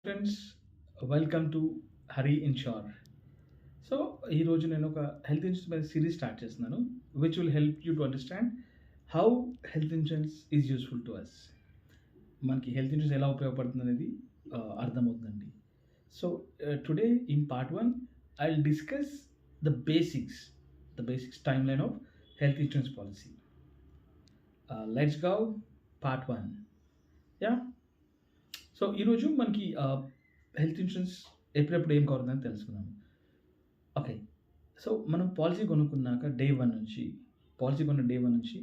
Friends, welcome to Hari insure. So ఈరోజు నేను ఒక హెల్త్ ఇన్సూరెన్స్ మీద సిరీస్ స్టార్ట్ చేస్తున్నాను, which will help you to understand how health insurance is useful to us. మనకి health ఇన్సూరెన్స్ ఎలా ఉపయోగపడుతుంది అనేది అర్థమవుతుందండి. So today in part one I will discuss the basics timeline of health insurance policy. Let's go part one. Yeah, so ఈరోజు మనకి health insurance ఎప్పుడెప్పుడు ఏం కవర్ ఉందని తెలుసుకుందాం. ఓకే, సో మనం పాలసీ కొనుక్కున్నాక పాలసీ కొన్న డే వన్ నుంచి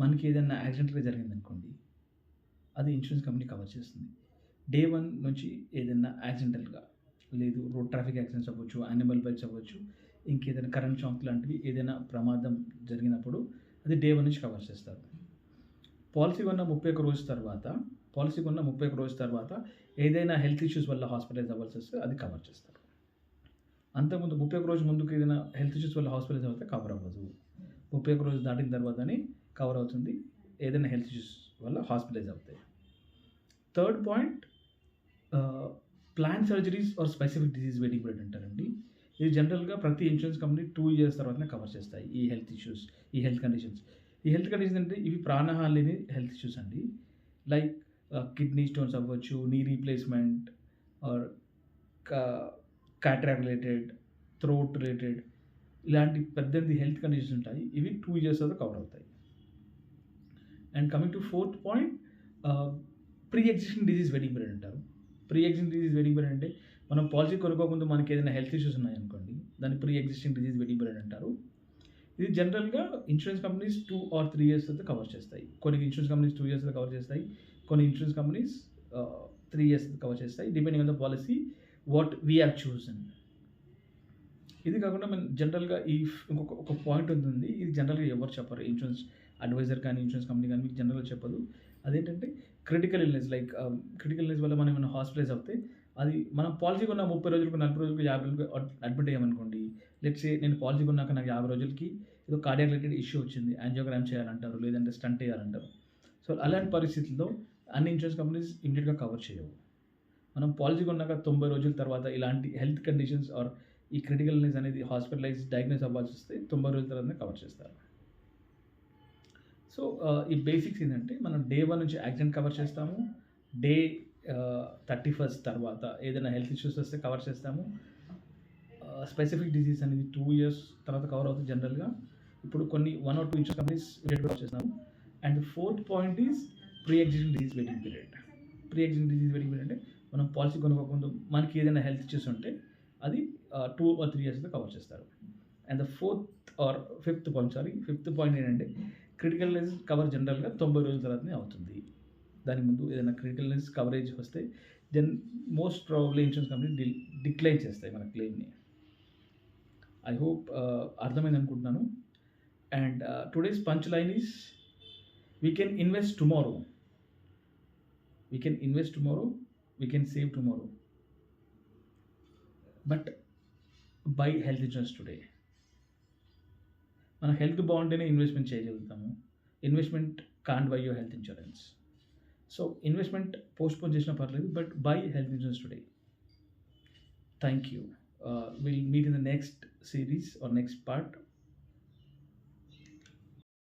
మనకి ఏదైనా యాక్సిడెంట్గా జరిగిందనుకోండి, అది ఇన్సూరెన్స్ కంపెనీ కవర్ చేస్తుంది. డే వన్ నుంచి ఏదైనా యాక్సిడెంటల్గా, లేదు రోడ్ ట్రాఫిక్ యాక్సిడెంట్స్ అవ్వచ్చు, యానిమల్ బైట్స్ అవ్వచ్చు, ఇంకేదైనా కరెంట్ షాక్ లాంటివి ఏదైనా ప్రమాదం జరిగినప్పుడు అది డే వన్ నుంచి కవర్ చేస్తారు. పాలసీ కొన్న 31 రోజు తర్వాత ఏదైనా హెల్త్ ఇష్యూస్ వల్ల హాస్పిటలైజ్ అవ్వాల్సి వస్తే అది కవర్ చేస్తారు. అంతకుముందు 31 రోజు ముందుకు ఏదైనా హెల్త్ ఇష్యూస్ వల్ల హాస్పిటలైజ్ అవుతే కవర్ అవ్వదు. 31 రోజు దాటిన తర్వాతనే కవర్ అవుతుంది ఏదైనా హెల్త్ ఇష్యూస్ వల్ల హాస్పిటలైజ్ అవుతాయి. Third point, plan surgeries or specific disease waiting period అంటారండి. ఇది జనరల్గా ప్రతి ఇన్సూరెన్స్ కంపెనీ 2 years తర్వాతనే కవర్ చేస్తాయి ఈ హెల్త్ ఇష్యూస్, ఈ హెల్త్ కండిషన్స్. ఈ హెల్త్ కండిషన్స్ అంటే ఇవి ప్రాణహాని లేని హెల్త్ ఇష్యూస్ అండి. లైక్ కిడ్నీ స్టోన్స్ అవ్వచ్చు, knee replacement or cataract related, throat related, ఇలాంటి 18 హెల్త్ కండిషన్స్ ఉంటాయి. ఇవి 2 years తర్వాత కవర్ అవుతాయి. And coming to fourth point, pre existing disease waiting period అంటారు. Pre existing disease waiting period అంటే మనం పాలసీ కొనుక్కోకుండా మనకి ఏదైనా హెల్త్ ఇష్యూస్ ఉన్నాయనుకోండి, దాన్ని pre existing disease waiting period అంటారు. ఇది జనరల్గా ఇన్సూరెన్స్ కంపెనీస్ 2 or 3 years అయితే కవర్ చేస్తాయి. కొన్ని ఇన్సూరెన్స్ కంపెనీస్ 2 years అయితే కవర్ చేస్తాయి, కొన్ని ఇన్సూరెన్స్ కంపెనీస్ 3 years కవర్ చేస్తాయి, depending on the policy what we have chosen. ఇది కాకుండా మనం జనరల్గా ఒక పాయింట్ ఉంటుంది, ఇది జనరల్గా ఎవరు చెప్పరు, ఇన్సూరెన్స్ అడ్వైజర్ కానీ ఇన్సూరెన్స్ కంపెనీ కానీ మీకు జనరల్గా చెప్పదు. అదేంటంటే క్రిటికల్ ఇల్నెస్. క్రిటికల్ ఇల్నెస్ వల్ల మనం ఏమైనా హాస్పిటలైజ్ అవుతే అది మనం పాలసీ కొన్న 30 రోజులకు, 40 రోజులకు, 50 రోజులకు అడ్మిట్ అయ్యామనుకోండి. లెట్స్ సే నేను పాలసీ కొన్నాక నాకు 50 రోజులకి ఏదో కార్డియాక్ రిలేటెడ్ ఇష్యూ వచ్చింది, యాంజియోగ్రామ్ చేయాలంటారు, లేదంటే స్టంట్ వేయాలంటారు. సో అలాంటి పరిస్థితుల్లో అన్ని ఇన్సూరెన్స్ కంపెనీస్ ఇమీడియట్గా కవర్ చేయవు. మనం పాలసీ కొన్నాక 90 రోజుల తర్వాత ఇలాంటి హెల్త్ కండిషన్స్ ఆర్ ఈ క్రిటికల్ ఇల్నెస్ అనేది హాస్పిటలైజ్ డయాగ్నోస్ అవ్వాల్సి వస్తే 90 రోజుల తర్వాతనే కవర్ చేస్తారు. సో ఈ బేసిక్స్ ఏంటంటే మనం డే 1 నుంచి యాక్సిడెంట్ కవర్ చేస్తాము, డే 31st తర్వాత ఏదైనా హెల్త్ ఇష్యూస్ వస్తే కవర్ చేస్తాము. స్పెసిఫిక్ డిసీజ్ అనేది 2 years తర్వాత కవర్ అవుతుంది జనరల్గా. ఇప్పుడు కొన్ని 1 or 2 ఇన్సూరెన్స్ కంపెనీస్ కవర్ చేస్తాము. And fourth point is pre existing disease waiting period. Pre existing disease waiting period అంటే మనం పాలసీ కొనుక్కోకుండా మనకి ఏదైనా హెల్త్ ఇష్యూస్ ఉంటే అది 2 or 3 years కవర్ చేస్తారు. అండ్ ద ఫిఫ్త్ పాయింట్ ఏంటంటే క్రిటికల్ ఇల్నెస్ కవర్ జనరల్గా 90 రోజుల తర్వాతనే అవుతుంది. దాని ముందు ఏదైనా క్రిటికల్ ఇల్నెస్ కవరేజ్ వస్తే most probably insurance company decline చేస్తాయి మన క్లెయిమ్ని. ఐ హోప్ అర్థమైంది అనుకుంటున్నాను. And today's punch line is we can invest tomorrow, we can save tomorrow, but by health insurance today. మన హెల్త్ బాగుంటేనే ఇన్వెస్ట్మెంట్ చేయగలుగుతాము. Investment can't by your health insurance. So investment postpone చేసినా పర్లేదు, but by health insurance today. Thank you. We'll meet in the next series or next part